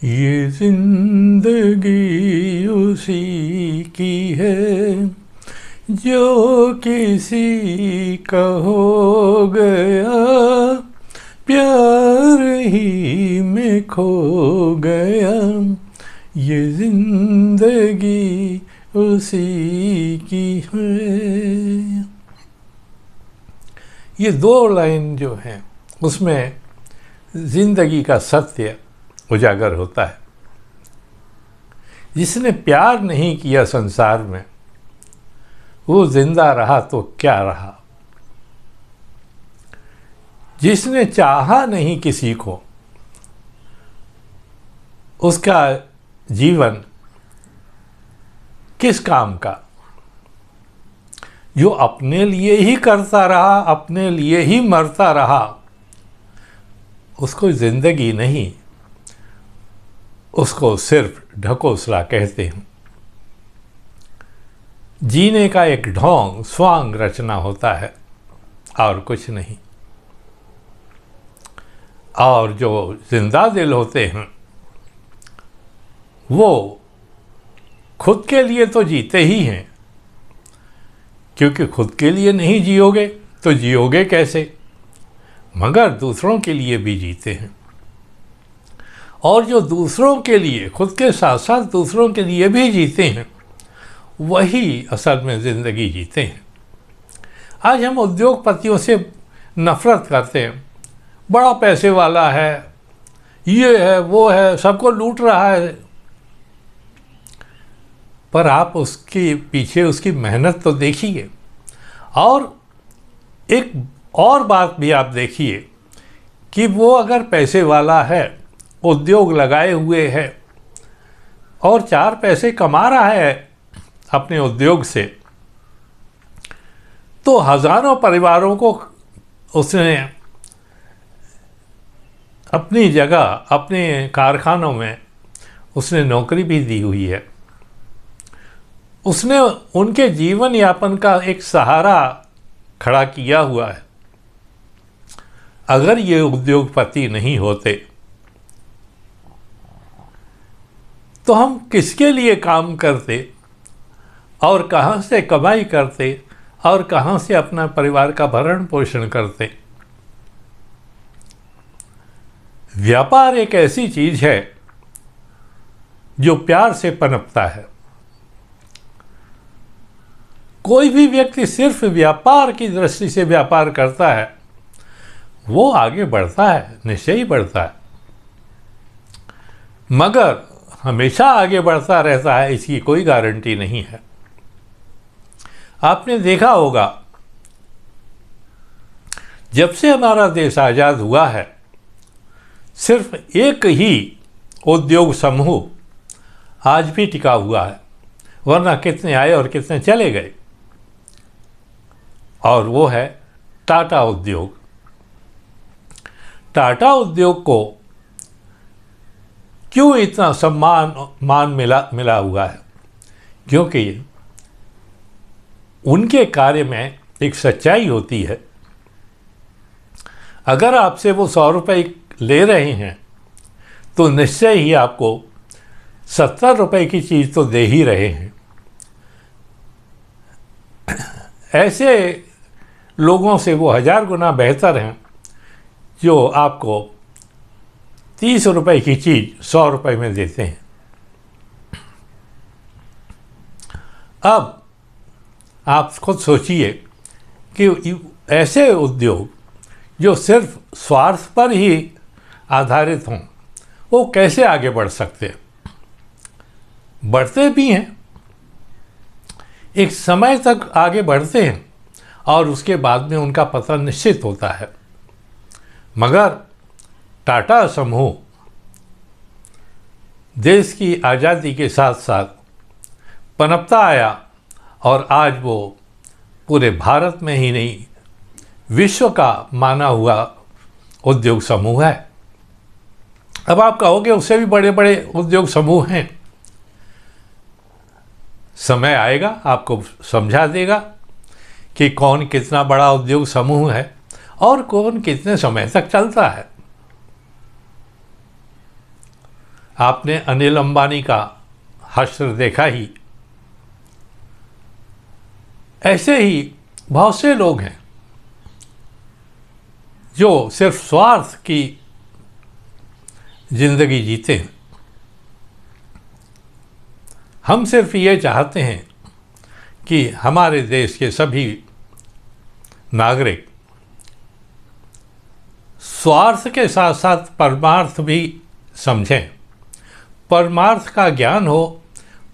ये जिंदगी उसी की है जो किसी का हो गया, प्यार ही में खो गया। ये जिंदगी उसी की है। ये दो लाइन जो हैं उसमें जिंदगी का सत्य उजागर होता है। जिसने प्यार नहीं किया संसार में, वो जिंदा रहा तो क्या रहा। जिसने चाहा नहीं किसी को, उसका जीवन किस काम का। जो अपने लिए ही करता रहा, अपने लिए ही मरता रहा, उसको जिंदगी नहीं, उसको सिर्फ ढकोसला कहते हैं। जीने का एक ढोंग स्वांग रचना होता है और कुछ नहीं। और जो जिंदा दिल होते हैं वो खुद के लिए तो जीते ही हैं, क्योंकि खुद के लिए नहीं जियोगे तो जियोगे कैसे। मगर दूसरों के लिए भी जीते हैं, और जो दूसरों के लिए, खुद के साथ साथ दूसरों के लिए भी जीते हैं, वही असल में ज़िंदगी जीते हैं। आज हम उद्योगपतियों से नफ़रत करते हैं। बड़ा पैसे वाला है, ये है वो है, सबको लूट रहा है। पर आप उसके पीछे उसकी मेहनत तो देखिए। और एक और बात भी आप देखिए कि वो अगर पैसे वाला है, उद्योग लगाए हुए है और 4 पैसे कमा रहा है अपने उद्योग से, तो हजारों परिवारों को उसने अपनी जगह, अपने कारखानों में उसने नौकरी भी दी हुई है। उसने उनके जीवन यापन का एक सहारा खड़ा किया हुआ है। अगर ये उद्योगपति नहीं होते तो हम किसके लिए काम करते और कहाँ से कमाई करते और कहाँ से अपना परिवार का भरण पोषण करते। व्यापार एक ऐसी चीज है जो प्यार से पनपता है। कोई भी व्यक्ति सिर्फ व्यापार की दृष्टि से व्यापार करता है, वो आगे बढ़ता है, निश्चय ही बढ़ता है, मगर हमेशा आगे बढ़ता रहता है इसकी कोई गारंटी नहीं है। आपने देखा होगा, जब से हमारा देश आज़ाद हुआ है, सिर्फ एक ही उद्योग समूह आज भी टिका हुआ है, वरना कितने आए और कितने चले गए। और वो है टाटा उद्योग। टाटा उद्योग को क्यों इतना सम्मान मिला हुआ है? क्योंकि उनके कार्य में एक सच्चाई होती है। अगर आपसे वो 100 रुपये ले रहे हैं तो निश्चय ही आपको 70 रुपये की चीज़ तो दे ही रहे हैं। ऐसे लोगों से वो 1000 गुना बेहतर हैं जो आपको 30 रुपये की चीज़ 100 रुपये में देते हैं। अब आप खुद सोचिए कि ऐसे उद्योग जो सिर्फ स्वार्थ पर ही आधारित हों, वो कैसे आगे बढ़ सकते हैं? बढ़ते भी हैं, एक समय तक आगे बढ़ते हैं और उसके बाद में उनका पतन निश्चित होता है। मगर टाटा समूह देश की आज़ादी के साथ साथ पनपता आया और आज वो पूरे भारत में ही नहीं, विश्व का माना हुआ उद्योग समूह है। अब आप कहोगे उससे भी बड़े बड़े उद्योग समूह हैं। समय आएगा, आपको समझा देगा कि कौन कितना बड़ा उद्योग समूह है और कौन कितने समय तक चलता है। आपने अनिल अंबानी का हश्र देखा ही। ऐसे ही बहुत से लोग हैं जो सिर्फ स्वार्थ की जिंदगी जीते हैं। हम सिर्फ ये चाहते हैं कि हमारे देश के सभी नागरिक स्वार्थ के साथ साथ परमार्थ भी समझें, परमार्थ का ज्ञान हो,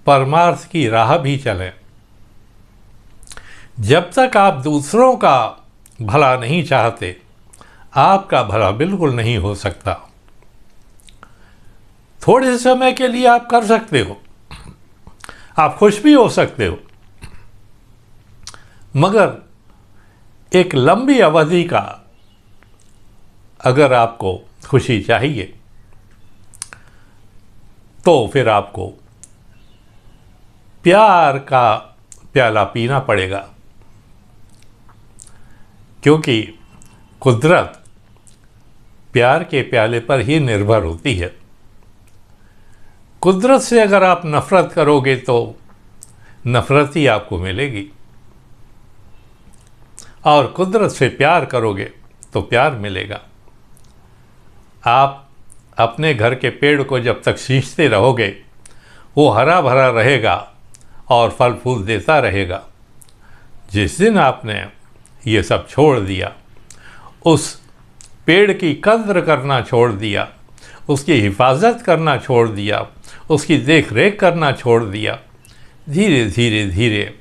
परमार्थ की राह भी चलें। जब तक आप दूसरों का भला नहीं चाहते, आपका भला बिल्कुल नहीं हो सकता। थोड़े समय के लिए आप कर सकते हो, आप खुश भी हो सकते हो, मगर एक लंबी अवधि का अगर आपको खुशी चाहिए तो फिर आपको प्यार का प्याला पीना पड़ेगा, क्योंकि कुदरत प्यार के प्याले पर ही निर्भर होती है। कुदरत से अगर आप नफरत करोगे तो नफरत ही आपको मिलेगी, और कुदरत से प्यार करोगे तो प्यार मिलेगा। आप अपने घर के पेड़ को जब तक सींचते रहोगे, वो हरा भरा रहेगा और फल फूल देता रहेगा। जिस दिन आपने ये सब छोड़ दिया, उस पेड़ की कद्र करना छोड़ दिया, उसकी हिफाजत करना छोड़ दिया, उसकी देख रेख करना छोड़ दिया, धीरे धीरे धीरे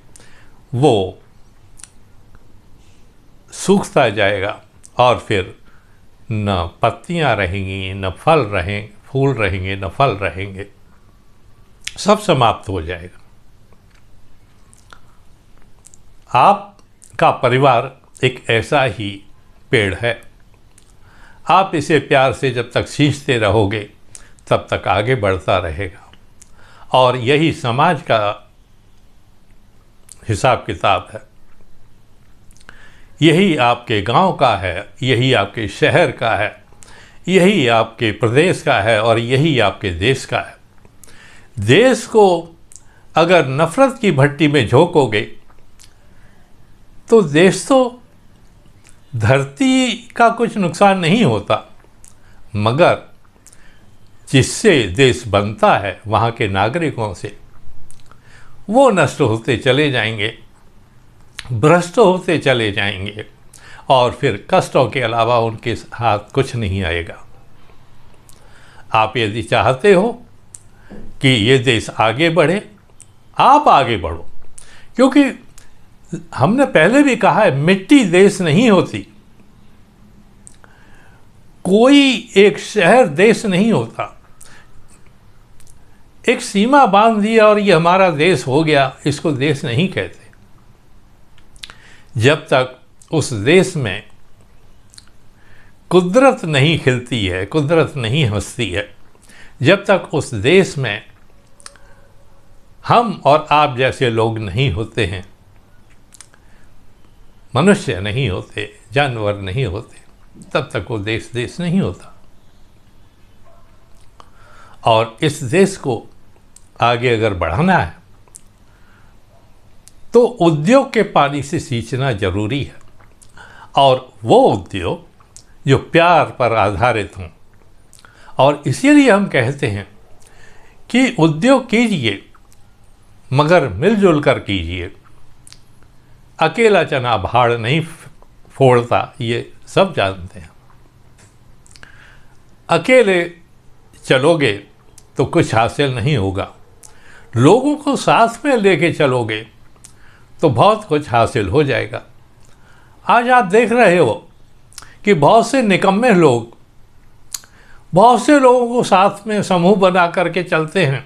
वो सूखता जाएगा और फिर न पत्तियां रहेंगी, न फल फूल रहेंगे, न फल रहेंगे, सब समाप्त हो जाएगा। आपका परिवार एक ऐसा ही पेड़ है। आप इसे प्यार से जब तक सींचते रहोगे तब तक आगे बढ़ता रहेगा, और यही समाज का हिसाब किताब है। यही आपके गांव का है, यही आपके शहर का है, यही आपके प्रदेश का है, और यही आपके देश का है। देश को अगर नफरत की भट्टी में झोंकोगे तो देश तो धरती का कुछ नुकसान नहीं होता, मगर जिससे देश बनता है, वहाँ के नागरिकों से, वो नष्ट होते चले जाएंगे, भ्रष्ट होते चले जाएंगे, और फिर कष्टों के अलावा उनके हाथ कुछ नहीं आएगा। आप यदि चाहते हो कि ये देश आगे बढ़े, आप आगे बढ़ो, क्योंकि हमने पहले भी कहा है, मिट्टी देश नहीं होती, कोई एक शहर देश नहीं होता। एक सीमा बांध दिया और ये हमारा देश हो गया, इसको देश नहीं कहते। जब तक उस देश में कुदरत नहीं खिलती है, कुदरत नहीं हंसती है, जब तक उस देश में हम और आप जैसे लोग नहीं होते हैं, मनुष्य नहीं होते, जानवर नहीं होते, तब तक वो देश देश नहीं होता। और इस देश को आगे अगर बढ़ाना है तो उद्योग के पानी से सींचना जरूरी है, और वो उद्योग जो प्यार पर आधारित हों। और इसीलिए हम कहते हैं कि उद्योग कीजिए, मगर मिलजुल कर कीजिए। अकेला चना भाड़ नहीं फोड़ता, ये सब जानते हैं। अकेले चलोगे तो कुछ हासिल नहीं होगा, लोगों को साथ में लेके चलोगे तो बहुत कुछ हासिल हो जाएगा। आज आप देख रहे हो कि बहुत से निकम्मे लोग बहुत से लोगों को साथ में समूह बना करके चलते हैं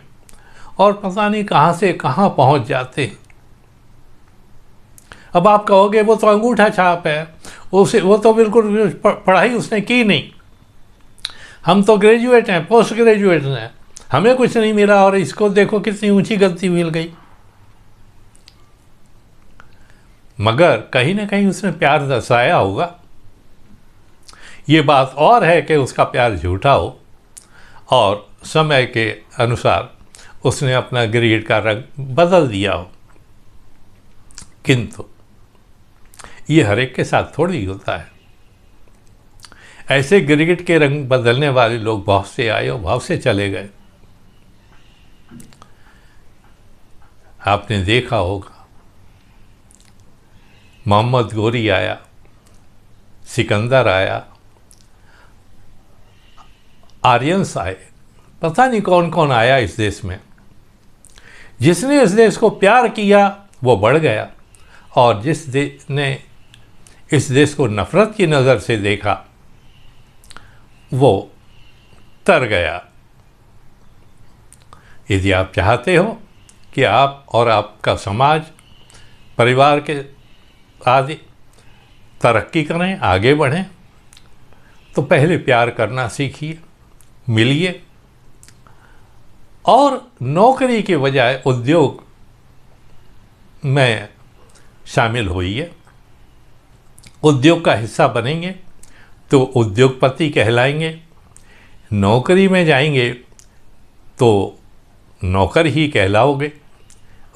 और पता नहीं कहाँ से कहाँ पहुँच जाते हैं। अब आप कहोगे वो तो अंगूठा छाप है, वो तो बिल्कुल पढ़ाई उसने की नहीं, हम तो ग्रेजुएट हैं, पोस्ट ग्रेजुएट हैं, हमें कुछ नहीं मिला, और इसको देखो कितनी ऊंची गलती मिल गई। मगर कहीं ना कहीं उसने प्यार दर्शाया होगा। ये बात और है कि उसका प्यार झूठा हो और समय के अनुसार उसने अपना गिरगिट का रंग बदल दिया हो, किंतु ये हर एक के साथ थोड़ी होता है। ऐसे गिरगिट के रंग बदलने वाले लोग बहुत से आए और बहुत से चले गए। आपने देखा होगा, मोहम्मद गोरी आया, सिकंदर आया, आर्यंस आए, पता नहीं कौन कौन आया इस देश में। जिसने इस देश को प्यार किया वो बढ़ गया, और जिस ने इस देश को नफरत की नज़र से देखा वो तर गया। यदि आप चाहते हो कि आप और आपका समाज, परिवार के आदि तरक्की करें, आगे बढ़ें, तो पहले प्यार करना सीखिए, मिलिए, और नौकरी के बजाय उद्योग में शामिल होइए। उद्योग का हिस्सा बनेंगे तो उद्योगपति कहलाएंगे। नौकरी में जाएंगे तो नौकर ही कहलाओगे,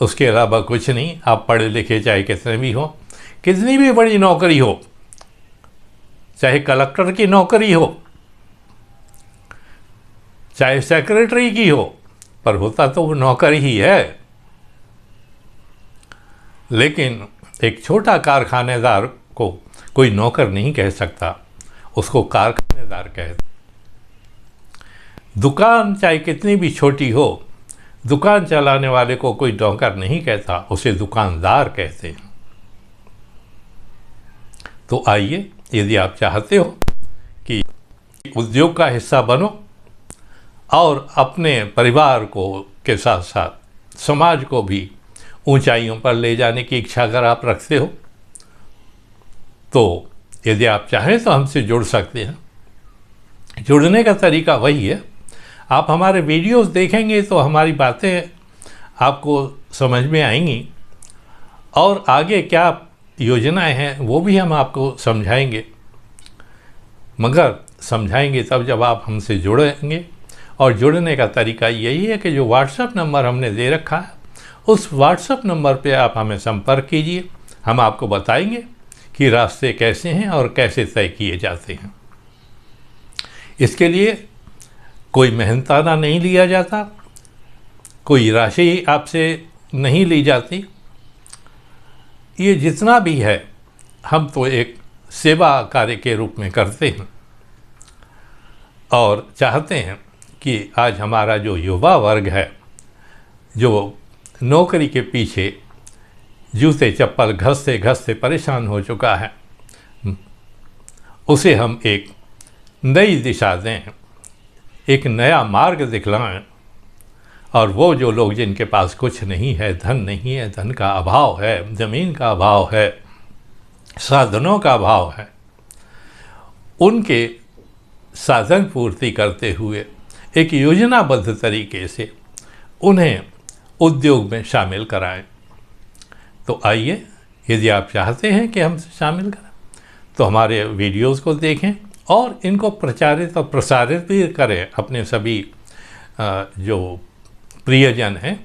उसके अलावा कुछ नहीं। आप पढ़े लिखे चाहे कितने भी हो, कितनी भी बड़ी नौकरी हो, चाहे कलेक्टर की नौकरी हो, चाहे सेक्रेटरी की हो, पर होता तो वो नौकर ही है। लेकिन एक छोटा कारखानेदार को कोई नौकर नहीं कह सकता, उसको कारखानेदार कहते। दुकान चाहे कितनी भी छोटी हो, दुकान चलाने वाले को कोई नौकर नहीं कहता, उसे दुकानदार कहते हैं। तो आइए, यदि आप चाहते हो कि उद्योग का हिस्सा बनो और अपने परिवार को के साथ साथ समाज को भी ऊंचाइयों पर ले जाने की इच्छा अगर आप रखते हो, तो यदि आप चाहें तो हमसे जुड़ सकते हैं। जुड़ने का तरीका वही है, आप हमारे वीडियोस देखेंगे तो हमारी बातें आपको समझ में आएंगी, और आगे क्या योजनाएं हैं वो भी हम आपको समझाएंगे। मगर समझाएंगे तब जब आप हमसे जुड़ेंगे, और जुड़ने का तरीका यही है कि जो व्हाट्सएप नंबर हमने दे रखा है, उस व्हाट्सएप नंबर पे आप हमें संपर्क कीजिए। हम आपको बताएंगे कि रास्ते कैसे हैं और कैसे तय किए जाते हैं। इसके लिए कोई मेहनताना नहीं लिया जाता, कोई राशि आपसे नहीं ली जाती। ये जितना भी है हम तो एक सेवा कार्य के रूप में करते हैं, और चाहते हैं कि आज हमारा जो युवा वर्ग है, जो नौकरी के पीछे जूते चप्पल घसते घसते परेशान हो चुका है, उसे हम एक नई दिशा दें, एक नया मार्ग दिखलाएं। और वो जो लोग जिनके पास कुछ नहीं है, धन नहीं है, धन का अभाव है, ज़मीन का अभाव है, साधनों का अभाव है, उनके साधन पूर्ति करते हुए एक योजनाबद्ध तरीके से उन्हें उद्योग में शामिल कराएं। तो आइए, यदि आप चाहते हैं कि हम शामिल करें, तो हमारे वीडियोस को देखें और इनको प्रचारित और प्रसारित भी करें अपने सभी जो प्रियजन हैं,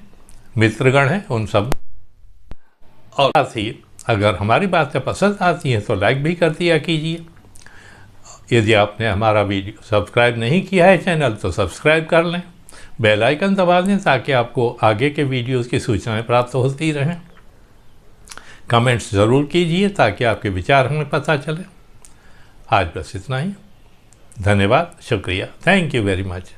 मित्रगण हैं, उन सब। और साथ ही अगर हमारी बातें पसंद आती हैं तो लाइक भी कर दिया कीजिए। यदि आपने हमारा वीडियो सब्सक्राइब नहीं किया है चैनल, तो सब्सक्राइब कर लें, बेल आइकन दबा दें, ताकि आपको आगे के वीडियोस की सूचनाएं प्राप्त होती रहें। कमेंट्स ज़रूर कीजिए ताकि आपके विचार हमें पता चले। आज बस इतना ही। धन्यवाद, शुक्रिया, थैंक यू वेरी मच।